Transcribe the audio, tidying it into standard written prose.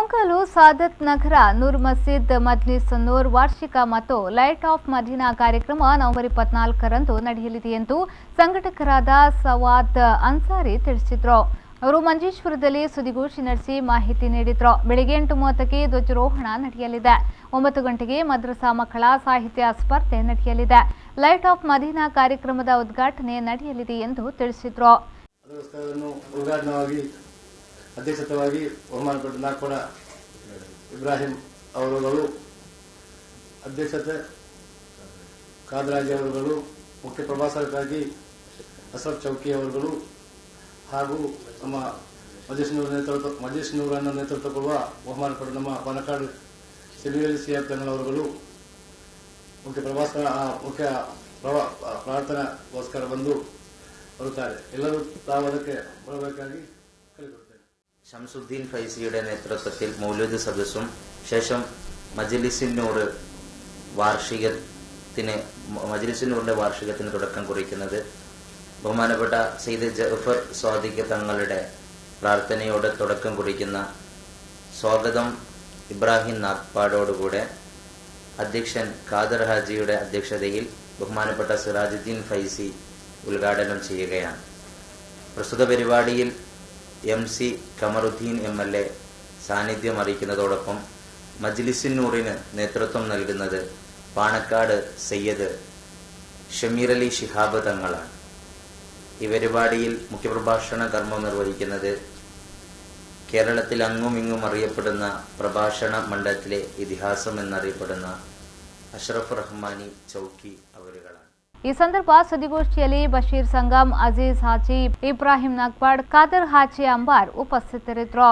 ಮಂಕಲು ಸಾದತ್ ನಗರ ನೂರ್ ಮಸೀದ್ ಮಜ್ಲಿಸ್ ನೂರ್ ವಾರ್ಷಿಕ ಮತ್ತು light off Madina ಕಾರ್ಯಕ್ರಮ ನವೆಂಬರ್ 24ರಂದು ನಡೆಯಲಿದೆ ಎಂದು ಸಂಘಟಕರಾದ ಸವಾದ್ ಅನ್ಸಾರಿ ತಿಳಿಸಿದರು. ಅವರು ಮಂಜೇಶ್ವರದಲ್ಲಿ ಸುದ್ದಿಗೋಷ್ಠಿ ನಡೆಸಿ ಮಾಹಿತಿ ನೀಡಿದರು. ಬೆಳಗ್ಗೆ 8:30ಕ್ಕೆ ಧ್ವಜಾರೋಹಣ ನಡೆಯಲಿದೆ. 9 ಗಂಟೆಗೆ ಮದ್ರಸಾ ಮಕ್ಕಳ ಸಾಹಿತ್ಯ ಸ್ಪರ್ಧೆ ನಡೆಯಲಿದೆ. ಲೈಟ್ ಆಫ್ ಮದೀನಾ ಕಾರ್ಯಕ್ರಮದ ಉದ್ಘಾಟನೆ ನಡೆಯಲಿದೆ ಎಂದು ತಿಳಿಸಿದರು. ಅಧ್ಯಕ್ಷತವಾಗಿ ಬಹುಮಾನಪಟ್ಟ ನಾಗ್ಪಡ ಇಬ್ರಾಹಿಂ ಅವರುಗಳು, ಅಧ್ಯಕ್ಷತೆ ಕಾದರಾಜಿ ಅವರುಗಳು, ಮುಖ್ಯ ಪ್ರಭಾಷಕರಾಗಿ ಅಶ್ರಫ್ ಚೌಕಿ ಅವರುಗಳು ಹಾಗೂ ನಮ್ಮ ಮಜೀಸ್ ನೂರನ್ನು ನೇತೃತ್ವ ಕೊಡುವ ಬಹುಮಾನಪಟ್ಟ ನಮ್ಮ ಬನಕಾಡು ಸಿಬಿಎಲ್ ಸಿಎಫ್ ತಂಗಳವರುಗಳು ಮುಖ್ಯ ಪ್ರಾರ್ಥನಾಗೋಸ್ಕರ ಬಂದು ಬರುತ್ತಾರೆ. ಎಲ್ಲರೂ ತಾವು ಅದಕ್ಕೆ ಬರಬೇಕಾಗಿ ಕೇಳಿಕೊಡ್ತೇವೆ. ഷംസുദ്ദീൻ ഫൈസിയുടെ നേതൃത്വത്തിൽ മൗലൂദ് സദസ്സും ശേഷം മജ്ലിസുന്നൂറിന്റെ വാർഷികത്തിന് തുടക്കം കുറിക്കുന്നത് ബഹുമാനപ്പെട്ട സയ്യിദ് ജഅഫർ സ്വാദിഖ് തങ്ങളുടെ പ്രാർത്ഥനയോടെ തുടക്കം കുറിക്കുന്ന സ്വാഗതം ഇബ്രാഹിം നാഗ്പാടോടുകൂടെ അധ്യക്ഷൻ ഖാദർ ഹാജിയുടെ അധ്യക്ഷതയിൽ ബഹുമാനപ്പെട്ട സിറാജുദ്ദീൻ ഫൈസി ഉദ്ഘാടനം ചെയ്യുകയാണ്. പ്രസ്തുത പരിപാടിയിൽ MC കമറുദ്ദീൻ MLA സാന്നിധ്യം അറിയിക്കുന്നതോടൊപ്പം മജ്ലിസുന്നൂറിന് നേതൃത്വം നൽകുന്നത് പാണക്കാട് സയ്യിദ് ഷമീർ അലി ശിഹാബ് തങ്ങളാണ്. ഈ പരിപാടിയിൽ മുഖ്യപ്രഭാഷണ കർമ്മം നിർവഹിക്കുന്നത് കേരളത്തിൽ അങ്ങുമിങ്ങും അറിയപ്പെടുന്ന പ്രഭാഷണ മണ്ഡലത്തിലെ ഇതിഹാസം എന്നറിയപ്പെടുന്ന ಅಶ್ರಫ್ ರಹಮಾನಿ ಚೌಕಿ ಅವರುಗಳಾണ്. ಈ ಸಂದರ್ಭ ಸುದ್ದಿಗೋಷ್ಠಿಯಲ್ಲಿ ಬಶೀರ್ ಸಂಗಮ್, ಅಜೀಜ್ ಹಾಜಿ, ಇಬ್ರಾಹಿಂ ನಾಗ್ಪಾಡ್, ಖಾದರ್ ಹಾಜಿ ಅಂಬಾರ್ ಉಪಸ್ಥಿತರಿದ್ದರು.